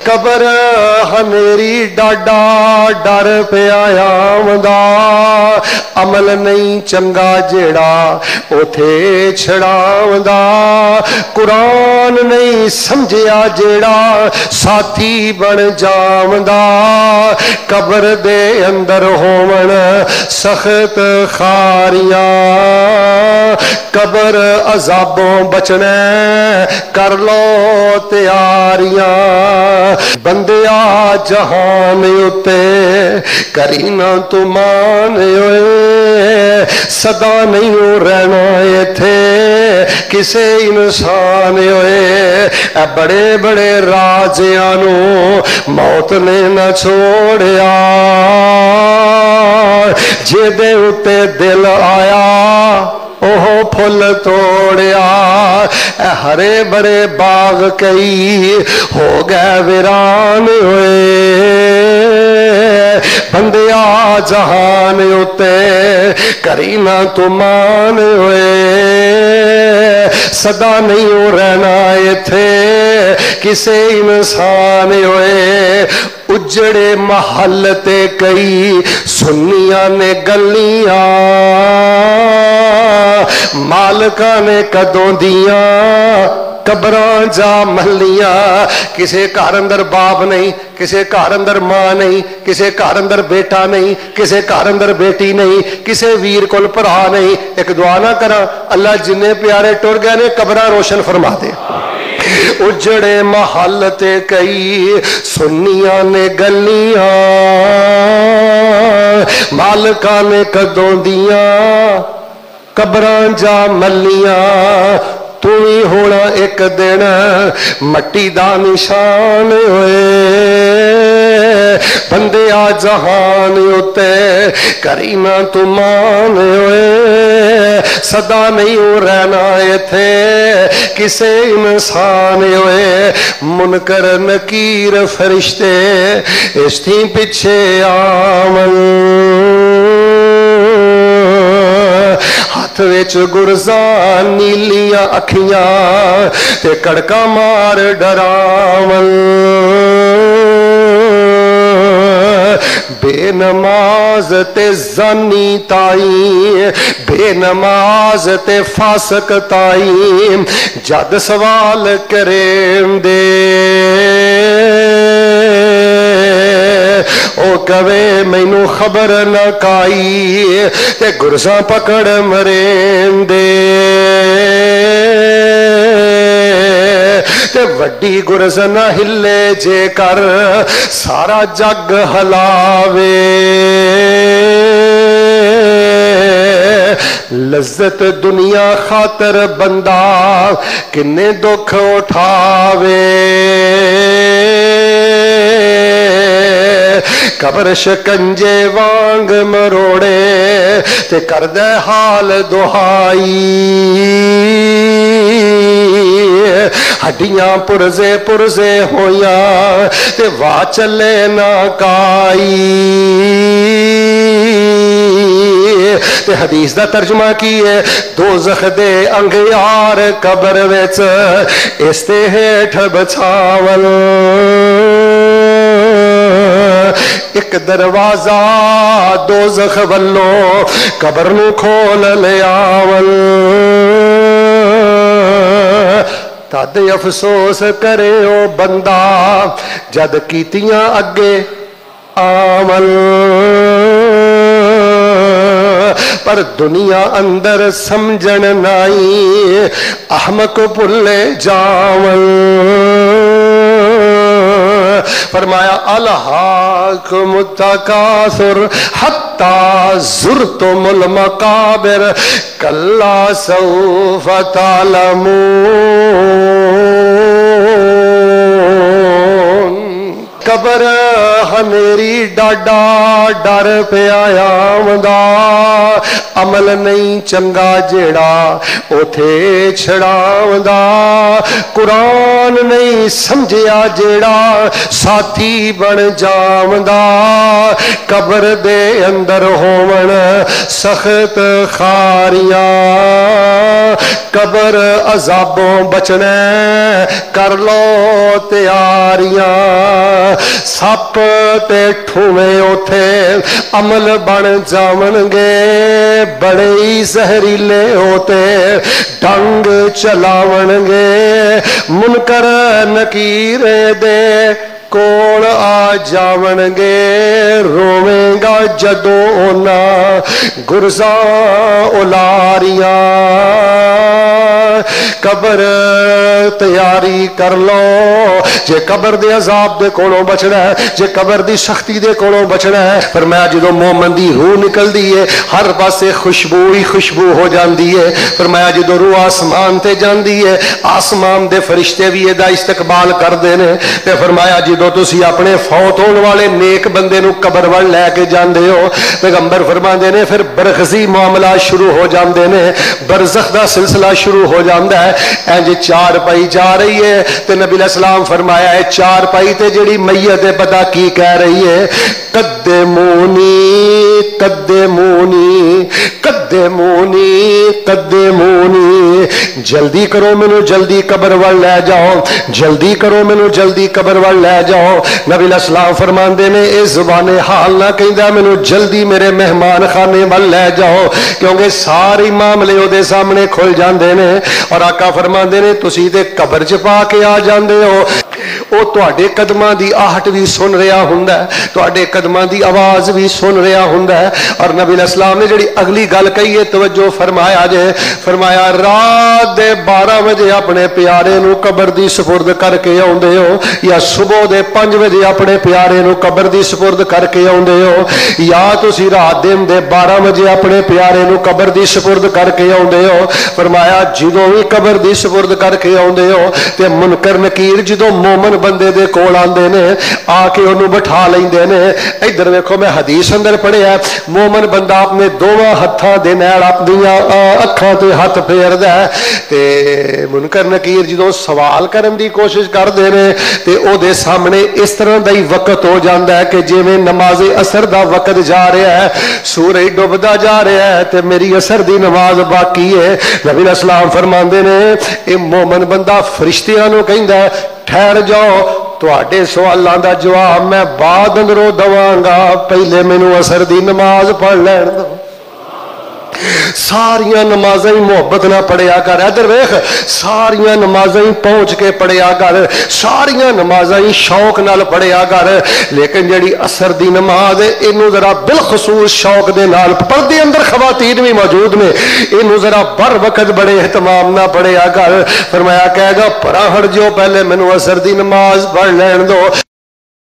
cover हनेरी डाडा डर पिया आमदा अमल नहीं चंगा जेड़ा उथे छड़ावदा कुरान नहीं समझिया जेड़ा साथी बन जावदा कबर दे अंदर होवन सख्त खारिया कबर अजाबों बचने कर लो तैयारियां बंदिया जहान उते करी ना तू मान सदा नहीं रहना इथे किसे इंसान होए बड़े बड़े राजियां नू मौत ने न छोड़िया जेदे उते दिल आया ओह फुल तोड़िया हरे बड़े बाग कई हो गए वीरान होए बंदिया जहान उते करी ना तू मान होए सदा नहीं रहना इथे किसे इंसान होए उजड़े महल ते कई सुनिया ने गलियां मालका ने कदों दिया कबरां जा महलियां किसे घर अंदर बाप नहीं किसे घर अंदर मां नहीं किसे घर अंदर बेटा नहीं किसे घर अंदर बेटी नहीं किसे वीर कोल भरा नहीं एक दुआ ना करा अल्लाह जिन्ने प्यारे टुर गए ने कबरां रोशन फरमा दे उजड़े महल ते कई सुनिया ने गलियां मालका ने कदों दिया कबरां जा मलियां तू ही होना एक दिन मट्टी दा निशान होए बंदे आ जहान उते करी ना तू मान होए सदा नहीं रहना इथे किसे इंसान होए मुनकर नकीर फरिश्ते इसथी पिछे आवन हाथ विच गुरजा नीलियां अखियां ते कड़का मार डरावन बेनमाज ते जानी ताई बेनमाज ते फासक ताई जद सवाल करेंदे ओ कवे मैनू खबर न काई ते गुरसा पकड़ मरेंदे ते वड्डी गुरस न हिले जे कर सारा जग हलावे लज्जत दुनिया खातर बंदा किन्ने दुख उठावे कबर शिकंजे वांग मरोड़े ते करदे हाल दुहाई हड्डियां पुरजे पुरजे होया ते वाह चले ना काई ते हदीस दा तर्जुमा की है दोज़ख दे अंगियार कबर विच इसते हेठ बछावल एक दरवाजा दोज़ख वल्लो कबर नू खोल ले आवल तद अफसोस करे ओ बंदा जद कीतियां अगे आमल पर दुनिया अंदर समझन नाई अहमक भुले जावल फरमाया अलहाकुम तकासुर हत्ता ज़ुरतुमुल मकाबिर कल्ला सौफ तालमून कबर हनेरी डाडा डर पिया आमदा अमल नहीं चंगा जेड़ा उथे छड़ावदा कुरान नहीं समझिया जेड़ा साथी बन जावदा कबर दे अंदर होवन सख्त खारिया कबर अजाबों बचने कर लो तैयारियां सप ते ठूवे उथे अमल बन जावणगे बड़े ही जहरीले होते ढंग चलावणगे मुनकर नकीर दे कोल आ जावणगे रोवेंगा जदों ओना गुरजा उलारियां कबर तैयारी कर लो जे कबर दे अजाब दे कोलों बचना है जे कबर दी सख्ती दे कोलों बचना है फरमाया जदों मोमन दी रूह निकलदी है हर पासे खुशबू ही खुशबू हो जाती है फरमाया जदों रूह आसमान ते जाती है आसमान दे फरिश्ते भी इहदा इस्तकबाल करते हैं ते फरमाया जदों तुसी अपने फौत होने वाले नेक बंदे नूं कबर वल लैके जांदे हो पैगंबर फरमाते हैं फिर बरखजी मामला शुरू हो जाते हैं बरज़ख दा सिलसिला शुरू हो जाता है इंज चार पाई जा रही है तो नबी अलैहिस्सलाम फरमाया है चार पाई ते जिहड़ी मैयत है पता की कह रही है कद्दे मूनी कद्दे मूनी कद्दे मूनी कद्दे मूनी जल्दी करो मैनू जल्दी कबर वल लै जाओ जल्दी करो मैनू जल्दी कबर वल लै जाओ नबी अलैहिस्सलाम फरमाते ने इस ज़ुबाने हाल ना कहंदा मैनू जल्दी मेरे मेहमान खाने वल लै जाओ क्योंकि सारे मामले उहदे सामने खुल जाते हैं और आका फरमाते ने तुसी ते कबर च पा के आ जाते हो वो तुहाडे कदमां दी आहट भी सुन रहा हुंदा है तुहाडे कदमां दी आवाज़ भी सुन रहा हुंदा है और नबी अलैहिस्सलाम ने जिहड़ी अगली गल कही है तवज्जो फरमाया जे फरमाया रात दे 12 बजे अपने प्यारे नूं कबर दी सुपुर्द करके आउंदे हो या सुबह दे 5 बजे अपने प्यारे नूं कबर दी सुपुर्द करके आउंदे हो या तुसी रात दिन दे 12 बजे अपने प्यारे नूं कबर दी सुपुर्द करके आउंदे हो फरमाया जदों भी कबर दी सुपुर्द करके आउंदे हो ते मुनकर नकीर जदों मोमन बंदे दे कोल आंदे ने आके उन्होंने बिठा लेंदे ने इधर देखो मैं हदीस अंदर पढ़िया मोमन बंदा अपने दोवां हत्थां दे नाल अपनियां अखां ते हथ फेरदा है ते मुनकर नकीर जदों सवाल करन दी कोशिश करदे ने ते ओदे सामने इस तरह दा ही वक्त हो जांदा है कि जिवें नमाज़े असर दा वक्त जा रहा है सूरज डुबदा जा रहा है ते मेरी असर दी नमाज बाकी है नबी अलैहिस्सलाम फरमांदे ने ये मोमन बंदा फरिश्तियां नूं कहंदा ठहर जाओ तुहाडे सवालों का जवाब मैं बाद अंदरों दवांगा पहले मैनू असर दी नमाज पढ़ लैण दो सारिया नमाज़ां ही मुहब्बत ना पढ़िया कर इधर वेख सारिया नमाज़ां ही पहुँच के पढ़िया कर सारिया नमाज़ां ही शौक नाल पढ़िया कर लेकिन जिहड़ी असर दी नमाज है इनू जरा बिलखसूस शौक दे नाल पर्दे अंदर खवातीन भी मौजूद ने इनू जरा बर वक्त बड़े एहतमाम ना पढ़िया कर फरमाया कहेगा परा हट जाओ पहले मैनू असर दी नमाज पढ़ लैण दो